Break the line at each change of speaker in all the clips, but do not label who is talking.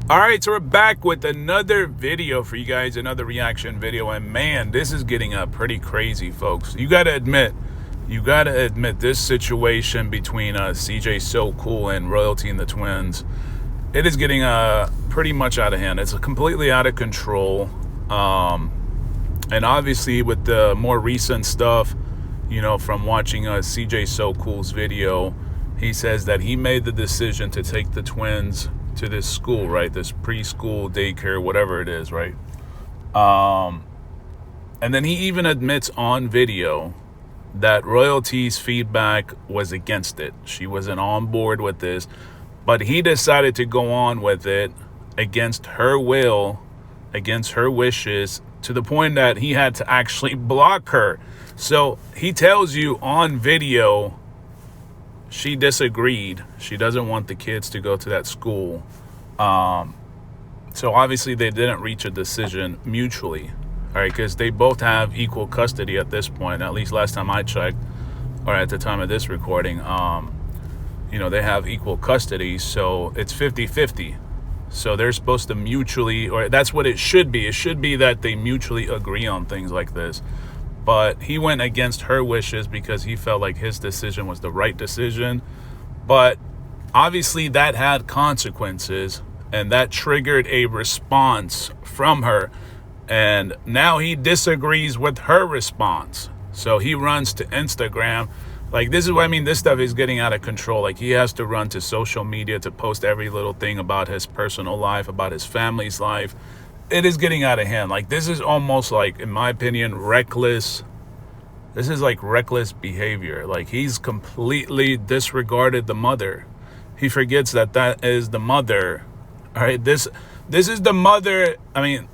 All right, so we're back with another video for you guys, another reaction video, and man, this is getting pretty crazy, folks. You gotta admit this situation between CJ So Cool and Royalty and the twins, it is getting pretty much out of hand. It's completely out of control, and obviously with the more recent stuff, you know, from watching CJ So Cool's video, he says that he made the decision to take the twins to this school, right? This preschool, daycare, whatever it is, right? And then he even admits on video that Royalty's feedback was against it. She wasn't on board with this, but he decided to go on with it against her will, against her wishes, to the point that he had to actually block her. So he tells you on video she disagreed. She doesn't want the kids to go to that school. So obviously they didn't reach a decision mutually, all right, because they both have equal custody at this point, at least last time I checked, or at the time of this recording. You know, they have equal custody, so it's 50-50. So they're supposed to mutually, or that's what it should be. It should be that they mutually agree on things like this. But he went against her wishes because he felt like his decision was the right decision. But obviously that had consequences, and that triggered a response from her. And now he disagrees with her response. So he runs to Instagram. Like, this is what I mean. This stuff is getting out of control. Like, he has to run to social media to post every little thing about his personal life, about his family's life. It is getting out of hand. Like, this is almost like, in my opinion, reckless. This is like reckless behavior. Like, he's completely disregarded the mother. He forgets that that is the mother. All right, this is the mother. I mean,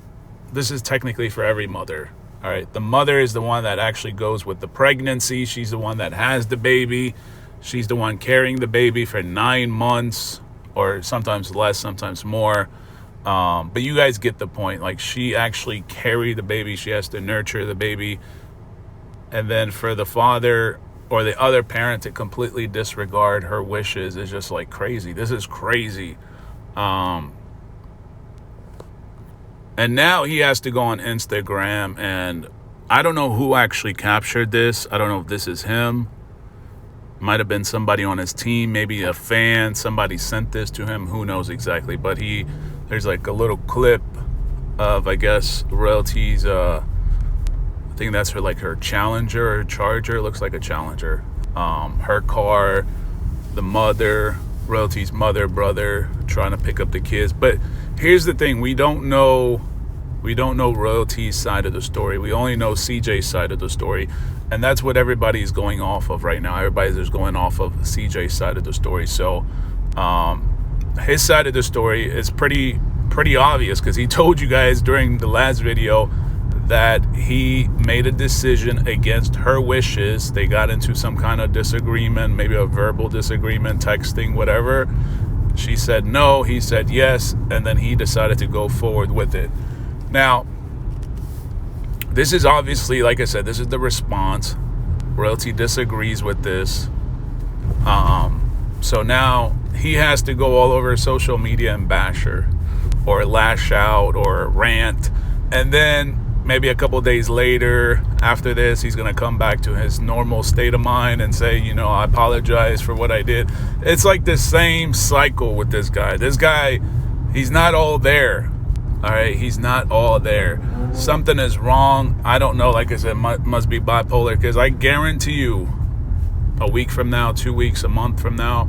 this is technically for every mother. All right, the mother is the one that actually goes with the pregnancy. She's the one that has the baby. She's the one carrying the baby for 9 months, or sometimes less, sometimes more. But you guys get the point. Like, she actually carried the baby. She has to nurture the baby. And then for the father or the other parent to completely disregard her wishes is just like crazy. This is crazy. And now he has to go on Instagram, and I don't know who actually captured this. I don't know if this is him. Might have been somebody on his team, maybe a fan. Somebody sent this to him. Who knows exactly? But there's like a little clip of, I guess, Royalty's, I think that's her Challenger or Charger. Looks like a Challenger. Her car, the mother, Royalty's mother, brother, trying to pick up the kids. But here's the thing. We don't know Royalty's side of the story. We only know CJ's side of the story. And that's what everybody's going off of right now. Everybody's just going off of CJ's side of the story. So his side of the story is pretty obvious, because he told you guys during the last video that he made a decision against her wishes. They got into some kind of disagreement, maybe a verbal disagreement, texting, whatever. She said no, he said yes, and then he decided to go forward with it. Now, this is obviously, like I said, this is the response. Royalty disagrees with this. So now he has to go all over social media and bash her, or lash out, or rant. And then maybe a couple days later, after this, he's going to come back to his normal state of mind and say, you know, I apologize for what I did. It's like the same cycle with this guy. This guy, he's not all there. All right, he's not all there. Something is wrong. I don't know. Like I said, must be bipolar, because I guarantee you a week from now, 2 weeks, a month from now,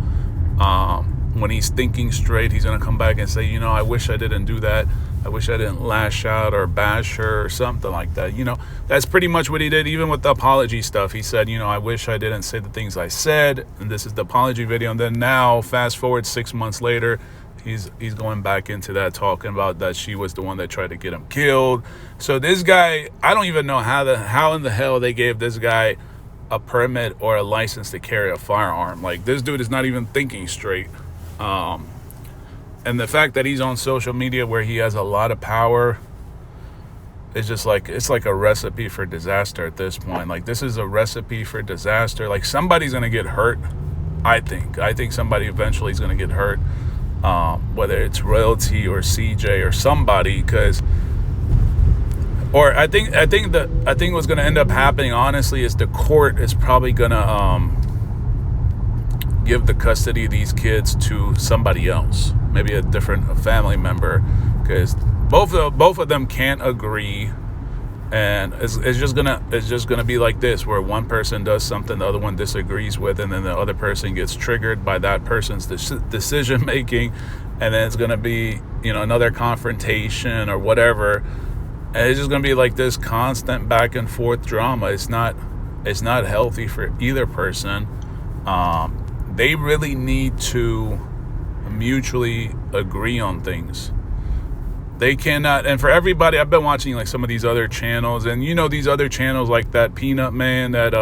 when he's thinking straight, he's going to come back and say, you know, I wish I didn't do that. I wish I didn't lash out or bash her or something like that. You know, that's pretty much what he did. Even with the apology stuff, he said, you know, I wish I didn't say the things I said. And this is the apology video. And then now, fast forward 6 months later, he's going back into that, talking about that she was the one that tried to get him killed. So this guy, I don't even know how in the hell they gave this guy a permit or a license to carry a firearm. Like, this dude is not even thinking straight. And the fact that he's on social media where he has a lot of power is just like, it's like a recipe for disaster at this point. Like, this is a recipe for disaster. Like, somebody's going to get hurt. I think somebody eventually is going to get hurt. whether it's Royalty or CJ or somebody, because, or I think what's going to end up happening, honestly, is the court is probably going to give the custody of these kids to somebody else, maybe a different family member, because both of them can't agree, and it's just gonna be like this, where one person does something the other one disagrees with, and then the other person gets triggered by that person's decision making, and then it's gonna be, another confrontation or whatever, and it's just gonna be like this constant back and forth drama. It's not healthy for either person. They really need to mutually agree on things. They cannot, and for everybody, I've been watching like some of these other channels, and these other channels like that Peanut Man, that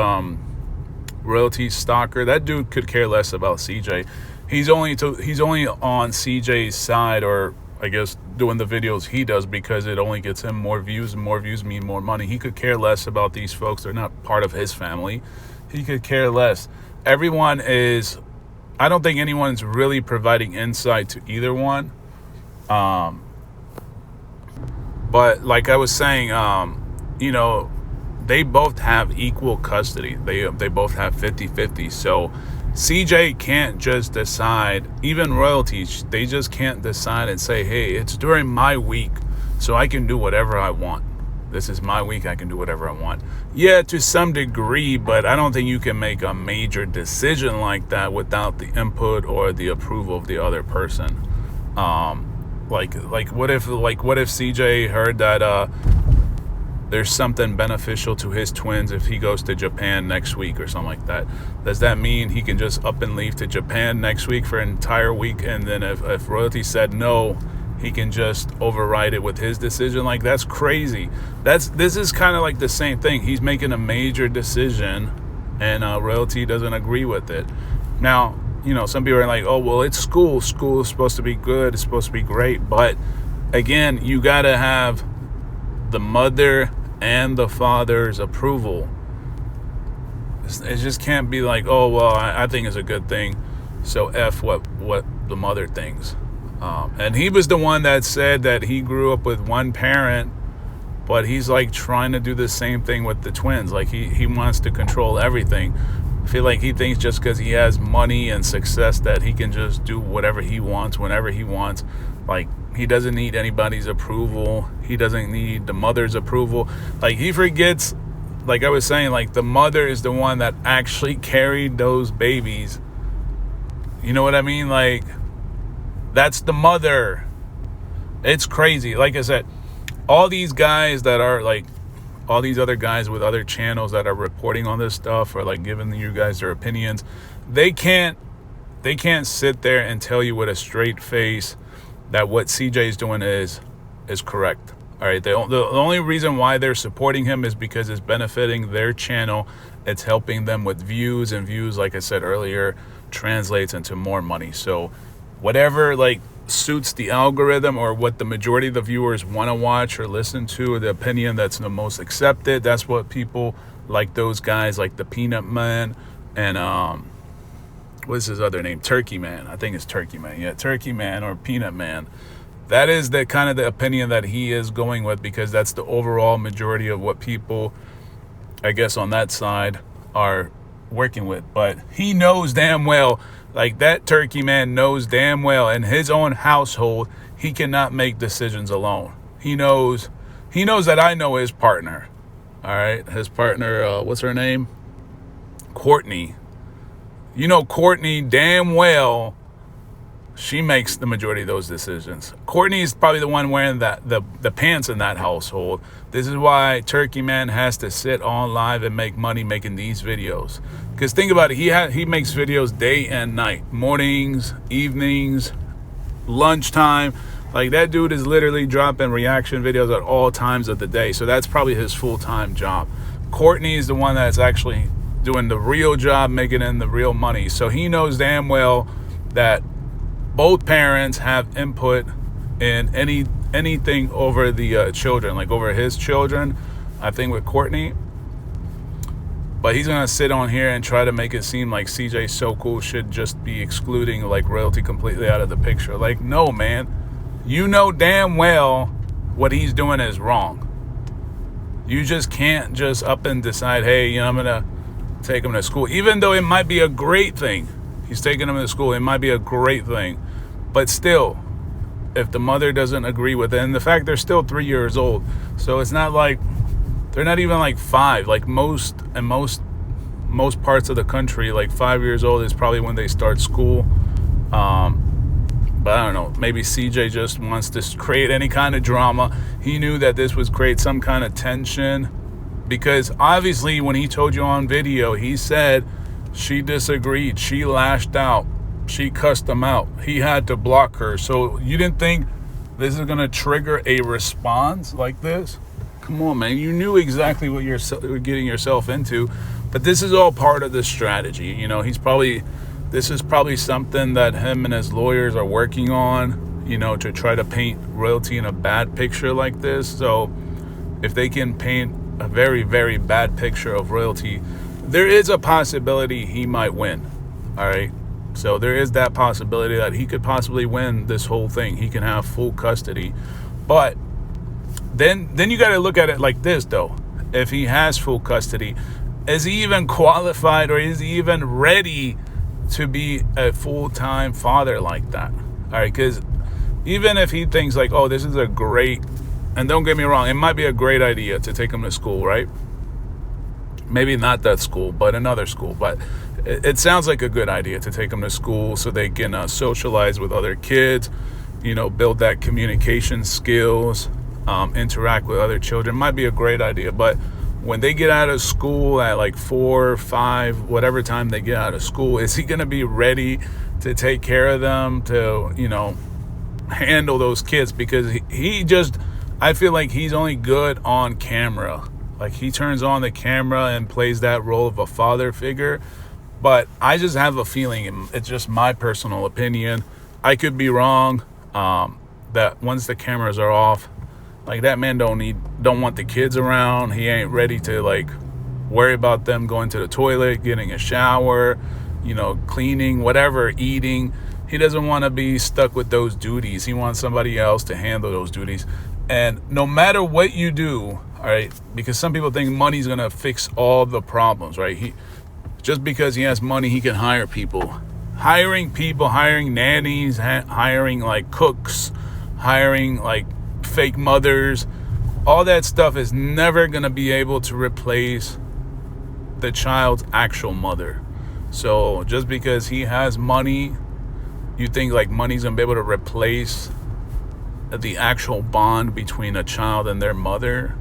Royalty stalker, that dude could care less about CJ. He's only on CJ's side, or I guess doing the videos he does because it only gets him more views, and more views mean more money. He could care less about these folks. They're not part of his family. He could care less. Everyone is, I don't think anyone's really providing insight to either one. But like I was saying, they both have equal custody. They both have 50-50. So CJ can't just decide, even Royalty, they just can't decide and say, hey, it's during my week, so I can do whatever I want. This is my week, I can do whatever I want. Yeah, to some degree, but I don't think you can make a major decision like that without the input or the approval of the other person. Like what if CJ heard that there's something beneficial to his twins if he goes to Japan next week or something like that? Does that mean he can just up and leave to Japan next week for an entire week, and then if Royalty said no, he can just override it with his decision? Like, that's crazy. This is kind of like the same thing. He's making a major decision, and Royalty doesn't agree with it. Now, some people are like, oh, well, it's school. School is supposed to be good. It's supposed to be great. But again, you got to have the mother and the father's approval. It just can't be like, oh, well, I think it's a good thing, so F what the mother thinks. And he was the one that said that he grew up with one parent, but he's like trying to do the same thing with the twins. Like he wants to control everything. I feel like he thinks just because he has money and success that he can just do whatever he wants, whenever he wants. Like, he doesn't need anybody's approval. He doesn't need the mother's approval. Like, he forgets, like I was saying, like, the mother is the one that actually carried those babies. You know what I mean? Like, that's the mother. It's crazy. Like I said, all these guys that are like, all these other guys with other channels that are reporting on this stuff, or like giving you guys their opinions, they can't sit there and tell you with a straight face that what CJ is doing is correct. All right, the only reason why they're supporting him is because it's benefiting their channel. It's helping them with views, and views, like I said earlier, translates into more money. So whatever like suits the algorithm, or what the majority of the viewers want to watch or listen to, or the opinion that's the most accepted, that's what people like, those guys like the Peanut Man and what's his other name, Turkey Man, I think it's Turkey Man, yeah, Turkey Man or Peanut Man. That is the kind of the opinion that he is going with, because that's the overall majority of what people, I guess, on that side are working with. But he knows damn well, like that Turkey Man knows damn well, in his own household, he cannot make decisions alone. He knows that I know his partner. All right, his partner, what's her name? Courtney. Courtney damn well, she makes the majority of those decisions. Courtney is probably the one wearing the pants in that household. This is why Turkey Man has to sit on live and make money making these videos. Because think about it, he makes videos day and night, mornings, evenings, lunchtime. Like, that dude is literally dropping reaction videos at all times of the day. So that's probably his full-time job. Courtney is the one that's actually doing the real job, making in the real money. So he knows damn well that both parents have input in anything over the children, like over his children. I think with Courtney, But he's gonna sit on here and try to make it seem like CJ So Cool should just be excluding like royalty completely out of the picture. Like, no, man. You know damn well what he's doing is wrong. You just can't just up and decide, hey, you know, I'm gonna take him to school. Even though it might be a great thing. He's taking him to school. It might be a great thing. But still, if the mother doesn't agree with it, and the fact they're still 3 years old, so it's not like they're not even like 5. Like most parts of the country, like 5 years old is probably when they start school. But I don't know, maybe CJ just wants to create any kind of drama. He knew that this would create some kind of tension, because obviously when he told you on video, he said she disagreed, she lashed out, she cussed him out, he had to block her. So you didn't think this is going to trigger a response like this? Come on, man. You knew exactly what you're getting yourself into. But this is all part of the strategy. You know, this is probably something that him and his lawyers are working on, you know, to try to paint royalty in a bad picture like this. So if they can paint a very, very bad picture of royalty, there is a possibility he might win. All right. So there is that possibility that he could possibly win this whole thing. He can have full custody. But then you got to look at it like this, though. If he has full custody, is he even qualified, or is he even ready to be a full-time father like that? All right, because even if he thinks like, oh, this is a great, and don't get me wrong, it might be a great idea to take him to school, right? Maybe not that school, but another school. But it sounds like a good idea to take them to school so they can socialize with other kids, you know, build that communication skills, interact with other children. Might be a great idea. But when they get out of school at like 4, 5, whatever time they get out of school, is he going to be ready to take care of them, to, you know, handle those kids? Because I feel like he's only good on camera. Like, he turns on the camera and plays that role of a father figure. But I just have a feeling, it's just my personal opinion, I could be wrong, that once the cameras are off, like, that man don't want the kids around. He ain't ready to like worry about them going to the toilet, getting a shower, you know, cleaning, whatever, eating. He doesn't want to be stuck with those duties. He wants somebody else to handle those duties. And no matter what you do, all right, because some people think money's going to fix all the problems, right? Just because he has money, he can hire people. Hiring nannies, hiring like cooks, hiring like fake mothers, all that stuff is never going to be able to replace the child's actual mother. So just because he has money, you think like money's going to be able to replace the actual bond between a child and their mother?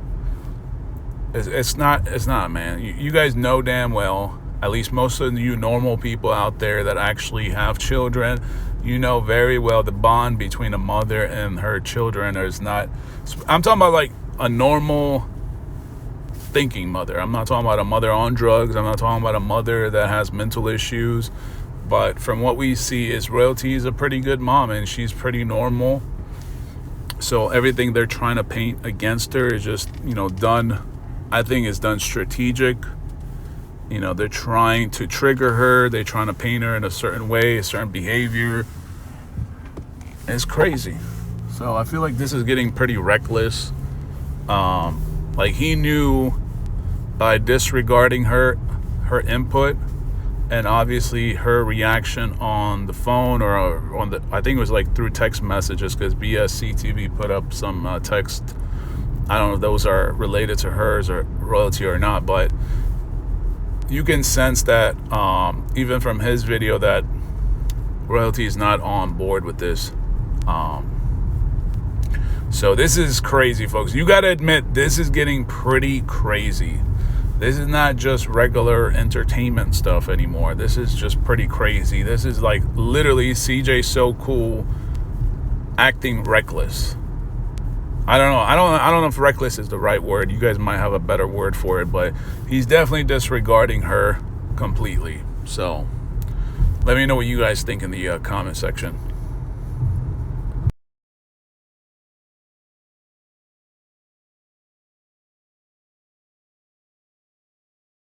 It's not, man. You guys know damn well, at least most of you normal people out there that actually have children, you know very well the bond between a mother and her children is not. I'm talking about like a normal thinking mother. I'm not talking about a mother on drugs. I'm not talking about a mother that has mental issues. But from what we see, is royalty is a pretty good mom, and she's pretty normal. So everything they're trying to paint against her is just, you know, done. I think it's done strategic. You know, they're trying to trigger her. They're trying to paint her in a certain way, a certain behavior. It's crazy. So I feel like this is getting pretty reckless. Like, he knew by disregarding her input, and obviously her reaction on the phone or on the, I think it was like through text messages, because BSCTV put up some text. I don't know if those are related to hers or royalty or not, but you can sense that even from his video that royalty is not on board with this. So this is crazy, folks. You got to admit, this is getting pretty crazy. This is not just regular entertainment stuff anymore. This is just pretty crazy. This is like literally CJ So Cool acting reckless. I don't know if reckless is the right word. You guys might have a better word for it, but he's definitely disregarding her completely. So let me know what you guys think in the comment section.